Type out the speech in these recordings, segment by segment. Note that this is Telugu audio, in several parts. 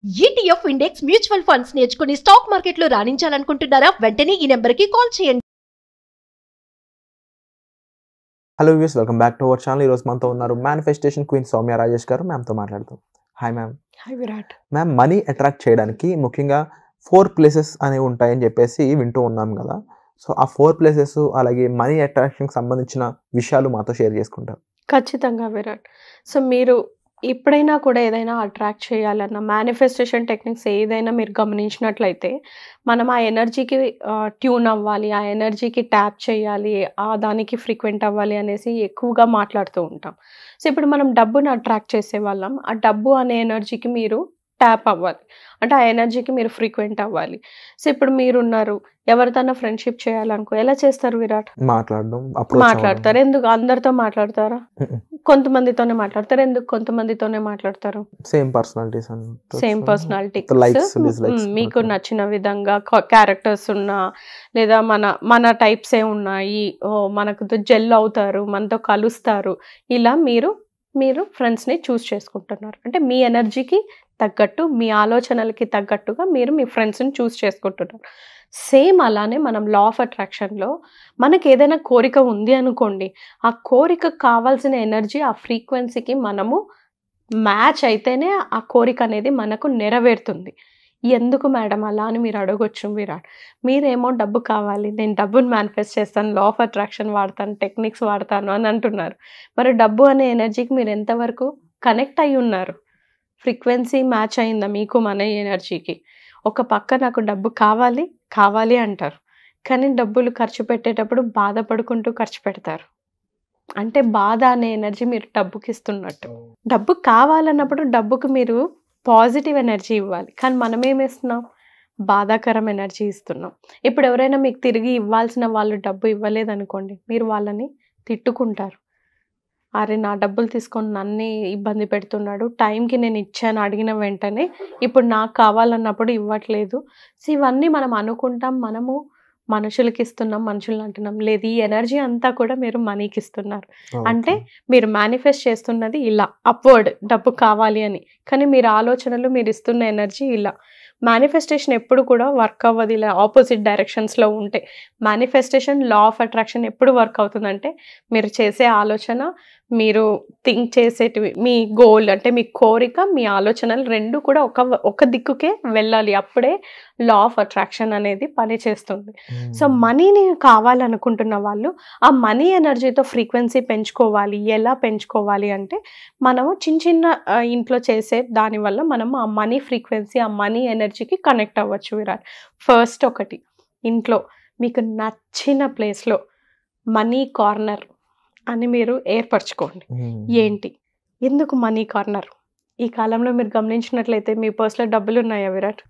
ETF ఇండెక్స్ మ్యూచువల్ ఫండ్స్ నేర్చుకుని స్టాక్ మార్కెట్లో రాణించాలనుకుంటున్నారా? వెంటనే ఈ నెంబర్కి కాల్ చేయండి. Hello views, welcome back to our channel. ఈరోజు మనతో ఉన్నారు మేనిఫెస్టేషన్ క్వీన్ సౌమ్య రాజేష్ గారు. మ్యామ్తో మాట్లాడుతాం. Hi ma'am. Hi Virat. Ma'am, money attract చేయడానికి ముఖ్యంగా 4 ప్లేసెస్ అనేవి ఉంటాయని చెప్పేసి వింటూ ఉన్నాం కదా. సో ఆ 4 ప్లేసెస్ అలాగే మనీ అట్రాక్షన్కి సంబంధించిన విషయాలు మాతో షేర్ చేసుకుంటారు. ఖచ్చితంగా విరాట్. సో మీరు ఎప్పుడైనా కూడా ఏదైనా అట్రాక్ట్ చేయాలన్న మేనిఫెస్టేషన్ టెక్నిక్స్ ఏదైనా మీరు గమనించినట్లయితే మనం ఆ ఎనర్జీకి ట్యూన్ అవ్వాలి, ఆ ఎనర్జీకి ట్యాప్ చేయాలి, దానికి ఫ్రీక్వెంట్ అవ్వాలి అనేసి ఎక్కువగా మాట్లాడుతూ ఉంటాం. సో ఇప్పుడు మనం డబ్బును అట్రాక్ట్ చేసే వాళ్ళం, ఆ డబ్బు అనే ఎనర్జీకి మీరు ట్యాప్ అవ్వాలి, అంటే ఆ ఎనర్జీకి మీరు ఫ్రీక్వెంట్ అవ్వాలి. సో ఇప్పుడు మీరున్నారు, ఎవరితోనో ఫ్రెండ్షిప్ చేయాలనుకో ఎలా చేస్తారు విరాట్? మాట్లాడతారు. ఎందుకు అందరితో మాట్లాడతారా? కొంతమందితోనే మాట్లాడతారు. ఎందుకు కొంతమందితోనే మాట్లాడతారు? సేమ్ పర్సనాలిటీ, మీకు నచ్చిన విధంగా క్యారెక్టర్స్ ఉన్నా లేదా మన టైప్స్ ఏ ఉన్నాయి, మనకు జెల్ అవుతారు, మనతో కలుస్తారు. ఇలా మీరు ఫ్రెండ్స్ని చూస్ చేసుకుంటున్నారు, అంటే మీ ఎనర్జీకి తగ్గట్టు, మీ ఆలోచనలకి తగ్గట్టుగా మీరు మీ ఫ్రెండ్స్ని చూస్ చేసుకుంటున్నారు. సేమ్ అలానే మనం లా ఆఫ్ అట్రాక్షన్లో మనకి ఏదైనా కోరిక ఉంది అనుకోండి, ఆ కోరిక కావాల్సిన ఎనర్జీ ఆ ఫ్రీక్వెన్సీకి మనము మ్యాచ్ అయితేనే ఆ కోరిక అనేది మనకు నెరవేరుతుంది. ఎందుకు మేడం అలా అని మీరు అడగొచ్చు విరాట్. మీరేమో డబ్బు కావాలి, నేను డబ్బుని మేనిఫెస్ట్ చేస్తాను, లా ఆఫ్ అట్రాక్షన్ వాడతాను, టెక్నిక్స్ వాడతాను అని అంటున్నారు. మరి డబ్బు అనే ఎనర్జీకి మీరు ఎంతవరకు కనెక్ట్ అయి ఉన్నారు? ఫ్రీక్వెన్సీ మ్యాచ్ అయిందా మీకు మన ఎనర్జీకి? ఒక పక్క నాకు డబ్బు కావాలి అంటారు, కానీ డబ్బులు ఖర్చు పెట్టేటప్పుడు బాధపడుకుంటూ ఖర్చు పెడతారు. అంటే బాధ అనే ఎనర్జీ మీరు డబ్బుకి ఇస్తున్నట్టు. డబ్బు కావాలన్నప్పుడు డబ్బుకు మీరు పాజిటివ్ ఎనర్జీ ఇవ్వాలి, కానీ మనం ఏమిస్తున్నాం? బాధాకరం ఎనర్జీ ఇస్తున్నాం. ఇప్పుడు ఎవరైనా మీకు తిరిగి ఇవ్వాల్సిన వాళ్ళు డబ్బు ఇవ్వలేదనుకోండి, మీరు వాళ్ళని తిట్టుకుంటారు. అరే నా డబ్బులు తీసుకొని నన్నే ఇబ్బంది పెడుతున్నాడు, టైంకి నేను ఇచ్చాను అడిగిన వెంటనే, ఇప్పుడు నాకు కావాలన్నప్పుడు ఇవ్వట్లేదు. సో ఇవన్నీ మనం అనుకుంటాం, మనము మనుషులకి ఇస్తున్నాం, మనుషులు అంటున్నాం. లేదు, ఈ ఎనర్జీ అంతా కూడా మీరు మనీకి ఇస్తున్నారు. అంటే మీరు మేనిఫెస్ట్ చేస్తున్నది ఇలా అప్వర్డ్, డబ్బు కావాలి అని, కానీ మీరు ఆలోచనలు, మీరు ఇస్తున్న ఎనర్జీ ఇలా. మేనిఫెస్టేషన్ ఎప్పుడు కూడా వర్క్ అవ్వదు ఇలా ఆపోజిట్ డైరెక్షన్స్లో ఉంటే. మేనిఫెస్టేషన్ లా ఆఫ్ అట్రాక్షన్ ఎప్పుడు వర్క్ అవుతుందంటే, మీరు చేసే ఆలోచన, మీరు థింక్ చేసేటివి, మీ గోల్ అంటే మీ కోరిక, మీ ఆలోచనలు రెండు కూడా ఒక దిక్కుకే వెళ్ళాలి. అప్పుడే లా ఆఫ్ అట్రాక్షన్ అనేది పనిచేస్తుంది. సో మనీని కావాలనుకుంటున్న వాళ్ళు ఆ మనీ ఎనర్జీతో ఫ్రీక్వెన్సీ పెంచుకోవాలి. ఎలా పెంచుకోవాలి అంటే, మనము చిన్న ఇంట్లో చేసే దానివల్ల మనము ఆ మనీ ఫ్రీక్వెన్సీ, ఆ మనీ ఎనర్జీకి కనెక్ట్ అవ్వచ్చు విరాట్. ఫస్ట్ ఒకటి, ఇంట్లో మీకు నచ్చిన ప్లేస్లో మనీ కార్నర్ అని మీరు ఏర్పరచుకోండి. ఏంటి, ఎందుకు మనీ కార్నర్? ఈ కాలంలో మీరు గమనించినట్లయితే మీ పర్సులో డబ్బులు ఉన్నాయా విరాట్?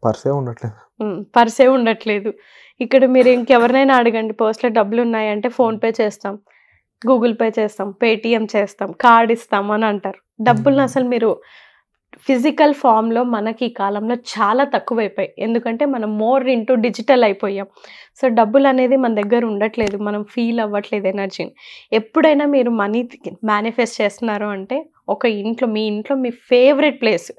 పర్సే ఉండట్లేదు. ఇక్కడ మీరు ఇంకెవరినైనా అడగండి, పర్సులో డబ్బులు ఉన్నాయంటే ఫోన్పే చేస్తాం, గూగుల్ పే చేస్తాం, పేటిఎం చేస్తాం, కార్డ్ ఇస్తాం అని అంటారు. డబ్బులను అసలు మీరు ఫిజికల్ ఫామ్లో మనకి ఈ కాలంలో చాలా తక్కువైపోయాయి, ఎందుకంటే మనం మోర్ ఇంటూ డిజిటల్ అయిపోయాం. సో డబ్బులు అనేది మన దగ్గర ఉండట్లేదు, మనం ఫీల్ అవ్వట్లేదు ఎనర్జీని. ఎప్పుడైనా మీరు మనీ మేనిఫెస్ట్ చేస్తున్నారు అంటే, ఒక ఇంట్లో, మీ ఇంట్లో మీ ఫేవరెట్ ప్లేస్,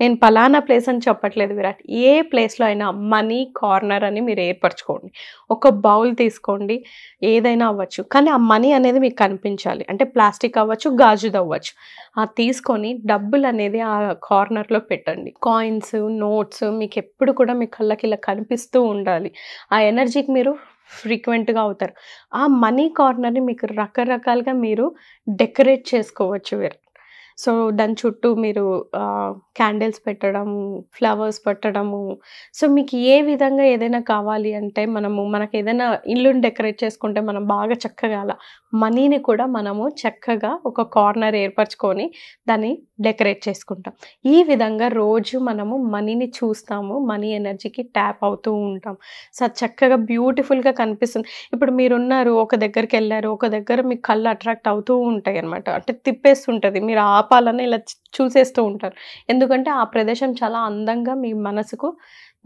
నేను పలానా ప్లేస్ అని చెప్పట్లేదు విరాట్, ఏ ప్లేస్లో అయినా మనీ కార్నర్ అని మీరు ఏర్పరచుకోండి. ఒక బౌల్ తీసుకోండి, ఏదైనా అవ్వచ్చు, కానీ ఆ మనీ అనేది మీకు కనిపించాలి. అంటే ప్లాస్టిక్ అవ్వచ్చు, గాజుది అవ్వచ్చు. తీసుకొని డబ్బులు అనేది ఆ కార్నర్లో పెట్టండి. కాయిన్స్, నోట్స్ మీకు ఎప్పుడు కూడా మీ కళ్ళకి ఇలా కనిపిస్తూ ఉండాలి. ఆ ఎనర్జీకి మీరు ఫ్రీక్వెంట్గా అవుతారు. ఆ మనీ కార్నర్ని మీకు రకరకాలుగా మీరు డెకరేట్ చేసుకోవచ్చు విరాట్. సో దాని చుట్టూ మీరు క్యాండిల్స్ పెట్టడము, ఫ్లవర్స్ పెట్టడము. సో మీకు ఏ విధంగా ఏదైనా కావాలి అంటే, మనకు ఏదైనా ఇల్లుని డెకరేట్ చేసుకుంటే మనం బాగా చక్కగా అలా మనీని కూడా మనము చక్కగా ఒక కార్నర్ ఏర్పరచుకొని దాన్ని డెకరేట్ చేసుకుంటాం. ఈ విధంగా రోజు మనము మనీని చూస్తాము, మనీ ఎనర్జీకి ట్యాప్ అవుతూ ఉంటాం. సో చక్కగా బ్యూటిఫుల్గా కనిపిస్తుంది. ఇప్పుడు మీరున్నారు, ఒక దగ్గరికి వెళ్ళారు, ఒక దగ్గర మీ కళ్ళు అట్రాక్ట్ అవుతూ ఉంటాయి అనమాట, అంటే తిప్పేస్తుంటుంది. మీరు ఆ ఆపాలని ఇలా చూసేస్తూ ఉంటారు. ఎందుకంటే ఆ ప్రదేశం చాలా అందంగా మీ మనసుకు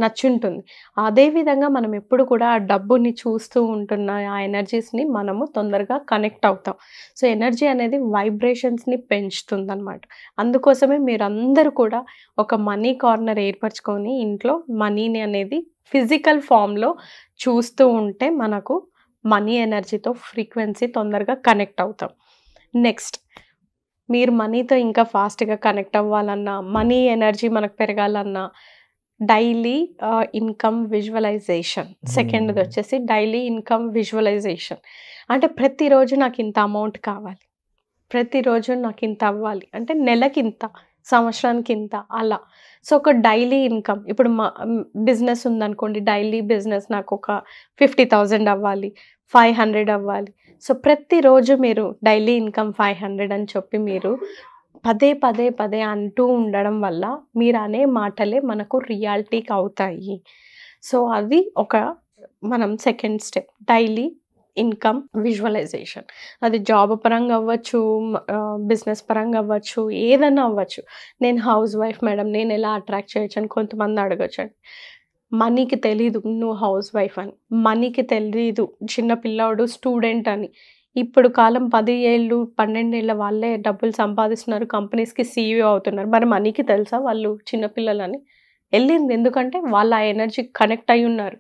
నచ్చుంటుంది. అదేవిధంగా మనం ఎప్పుడు కూడా ఆ డబ్బుని చూస్తూ ఉంటున్న ఆ ఎనర్జీస్ని మనము తొందరగా కనెక్ట్ అవుతాం. సో ఎనర్జీ అనేది వైబ్రేషన్స్ని పెంచుతుందన్నమాట. అందుకోసమే మీరందరూ కూడా ఒక మనీ కార్నర్ ఏర్పరచుకొని ఇంట్లో మనీని అనేది ఫిజికల్ ఫామ్లో చూస్తూ ఉంటే మనకు మనీ ఎనర్జీతో ఫ్రీక్వెన్సీ తొందరగా కనెక్ట్ అవుతాం. నెక్స్ట్ మీరు మనీతో ఇంకా ఫాస్ట్గా కనెక్ట్ అవ్వాలన్నా, మనీ ఎనర్జీ మనకు పెరగాలన్నా డైలీ ఇన్కమ్ విజువలైజేషన్. సెకండ్ది వచ్చేసి డైలీ ఇన్కమ్ విజువలైజేషన్. అంటే ప్రతిరోజు నాకు ఇంత అమౌంట్ కావాలి, ప్రతిరోజు నాకు ఇంత అవ్వాలి, అంటే నెలకి ఇంత, సంవత్సరానికి ఇంత, అలా. సో ఒక డైలీ ఇన్కమ్, ఇప్పుడు మా బిజినెస్ ఉందనుకోండి, డైలీ బిజినెస్ నాకు ఒక 50,000 అవ్వాలి, 500 అవ్వాలి. సో ప్రతిరోజు మీరు డైలీ ఇన్కమ్ 500 అని చెప్పి మీరు పదే పదే పదే అంటూ ఉండడం వల్ల మీరు అనే మాటలే మనకు రియాలిటీకి అవుతాయి. సో అది ఒక మనం second step, daily income visualisation. అది జాబ్ పరంగా అవ్వచ్చు, బిజినెస్ పరంగా అవ్వచ్చు, ఏదైనా అవ్వచ్చు. నేను హౌస్ వైఫ్ మేడం, నేను ఎలా అట్రాక్ట్ చేయొచ్చు అని కొంతమంది అడగచ్చండి. మనీకి తెలీదు నువ్వు హౌస్ వైఫ్ అని, మనీకి తెలీదు చిన్న పిల్లాడు స్టూడెంట్ అని. ఇప్పుడు కాలం 10 ఏళ్ళు 12 ఏళ్ళ వాళ్ళే డబ్బులు సంపాదిస్తున్నారు, కంపెనీస్కి CEO అవుతున్నారు. మరి మనీకి తెలుసా వాళ్ళు చిన్నపిల్లలని? వెళ్ళింది, ఎందుకంటే వాళ్ళు ఆ ఎనర్జీ కనెక్ట్ అయి ఉన్నారు.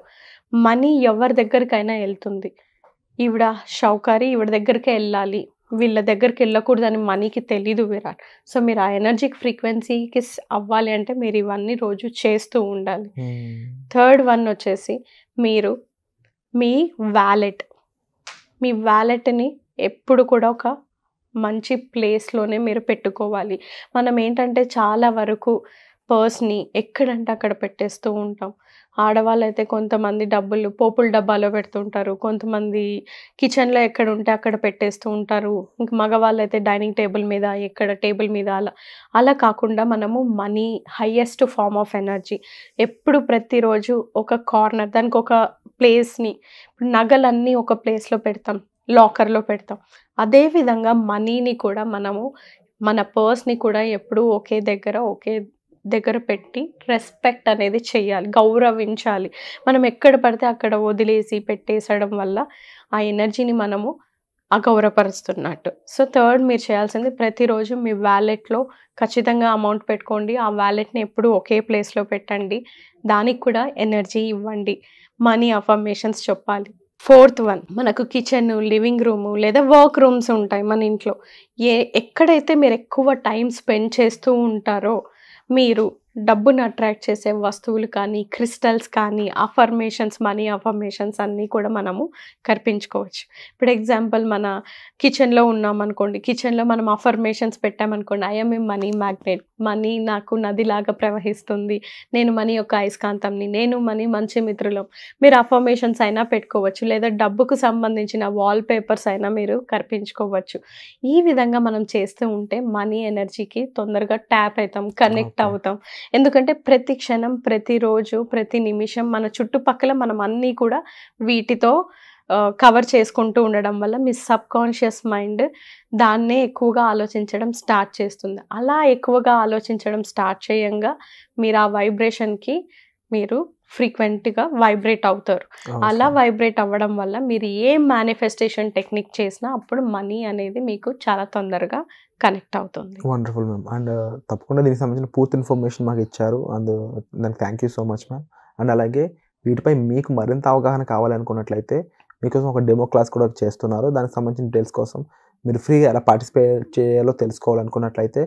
మనీ ఎవరి దగ్గరికైనా వెళ్తుంది. ఈవిడ షౌకారి, ఈవిడ దగ్గరికే వెళ్ళాలి, వీళ్ళ దగ్గరికి వెళ్ళకూడదని మనీకి తెలీదు విరాట్. సో మీరు ఆ ఎనర్జిక్ ఫ్రీక్వెన్సీకి అవ్వాలి అంటే మీరు ఇవన్నీ రోజు చేస్తూ ఉండాలి. థర్డ్ వన్ వచ్చేసి మీరు మీ వ్యాలెట్ని ఎప్పుడు కూడా ఒక మంచి ప్లేస్లోనే మీరు పెట్టుకోవాలి. మనం ఏంటంటే చాలా వరకు పర్స్ని ఎక్కడంటే అక్కడ పెట్టేస్తూ ఉంటాం. ఆడవాళ్ళు అయితే కొంతమంది డబ్బులు పోపుల డబ్బాలో పెడుతుంటారు, కొంతమంది కిచెన్లో ఎక్కడ ఉంటే అక్కడ పెట్టేస్తూ ఉంటారు, ఇంక మగవాళ్ళు అయితే డైనింగ్ టేబుల్ మీద, ఎక్కడ టేబుల్ మీద, అలా కాకుండా మనము money highest form of energy ఎప్పుడు ప్రతిరోజు ఒక కార్నర్, దానికి ఒక ప్లేస్ని, ఇప్పుడు నగలన్నీ ఒక ప్లేస్లో పెడతాం, లాకర్లో పెడతాం. అదేవిధంగా మనీని కూడా మనము మన పర్స్ని కూడా ఎప్పుడు ఒకే దగ్గర పెట్టి రెస్పెక్ట్ అనేది చేయాలి, గౌరవించాలి. మనం ఎక్కడ పడితే అక్కడ వదిలేసి పెట్టేసడం వల్ల ఆ ఎనర్జీని మనము అగౌరవపరుస్తున్నట్టు. సో థర్డ్ మీరు చేయాల్సింది ప్రతిరోజు మీ వ్యాలెట్లో ఖచ్చితంగా అమౌంట్ పెట్టుకోండి. ఆ వ్యాలెట్ని ఎప్పుడు ఒకే ప్లేస్లో పెట్టండి, దానికి కూడా ఎనర్జీ ఇవ్వండి, మనీ అఫర్మేషన్స్ చెప్పాలి. ఫోర్త్ వన్, మనకు కిచెన్, లివింగ్ రూము లేదా వర్క్ రూమ్స్ ఉంటాయి మన ఇంట్లో. ఎక్కడైతే మీరు ఎక్కువ టైం స్పెండ్ చేస్తూ ఉంటారో మీరు డబ్బును అట్రాక్ట్ చేసే వస్తువులు కానీ, క్రిస్టల్స్ కానీ, అఫర్మేషన్స్, మనీ అఫర్మేషన్స్ అన్నీ కూడా మనము కల్పించుకోవచ్చు. ఇప్పుడు ఎగ్జాంపుల్ మన కిచెన్లో ఉన్నామనుకోండి, కిచెన్లో మనం అఫర్మేషన్స్ పెట్టామనుకోండి, I'm a money magnet, money నాకు నదిలాగా ప్రవహిస్తుంది, నేను మనీ యొక్క అయస్కాంతంని, నేను మనీ మంచి మిత్రులం. మీరు అఫర్మేషన్స్ అయినా పెట్టుకోవచ్చు, లేదా డబ్బుకు సంబంధించిన వాల్ పేపర్స్ అయినా మీరు కల్పించుకోవచ్చు. ఈ విధంగా మనం చేస్తూ ఉంటే మనీ ఎనర్జీకి తొందరగా ట్యాప్ అవుతాం, కనెక్ట్ అవుతాం. ఎందుకంటే ప్రతి క్షణం, ప్రతిరోజు, ప్రతి నిమిషం మన చుట్టుపక్కల మనం అన్నీ కూడా వీటితో కవర్ చేసుకుంటూ ఉండడం వల్ల మీ సబ్కాన్షియస్ మైండ్ దాన్నే ఎక్కువగా ఆలోచించడం స్టార్ట్ చేస్తుంది. అలా ఎక్కువగా ఆలోచించడం స్టార్ట్ చేయంగా మీరు ఆ వైబ్రేషన్కి మీరు ఫ్రీక్వెంట్గా వైబ్రేట్ అవుతారు. అలా వైబ్రేట్ అవ్వడం వల్ల మీరు ఏ మేనిఫెస్టేషన్ టెక్నిక్ చేసినా అప్పుడు మనీ అనేది మీకు చాలా తొందరగా కనెక్ట్ అవుతుంది. Wonderful ma'am. అండ్ తప్పకుండా దీనికి సంబంధించిన పూర్తి ఇన్ఫర్మేషన్ మాకు ఇచ్చారు, దానికి thank you so much ma'am. And అలాగే వీటిపై మీకు మరింత అవగాహన కావాలనుకున్నట్లయితే మీకోసం ఒక డెమో క్లాస్ కూడా చేస్తున్నారు. దానికి సంబంధించిన డీటెయిల్స్ కోసం మీరు ఫ్రీగా ఎలా పార్టిసిపేట్ చేయాలో తెలుసుకోవాలనుకున్నట్లయితే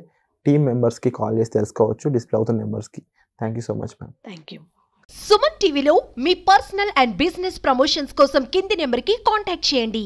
టీమ్ మెంబర్స్కి కాల్ చేసి తెలుసుకోవచ్చు, డిస్ప్లే అవుతున్న నెంబర్స్కి. Thank you so much ma'am. Thank you. Suman టీవీలో మీ పర్సనల్ అండ్ బిజినెస్ ప్రమోషన్స్ కోసం కింది నెంబర్కి కాంటాక్ట్ చేయండి.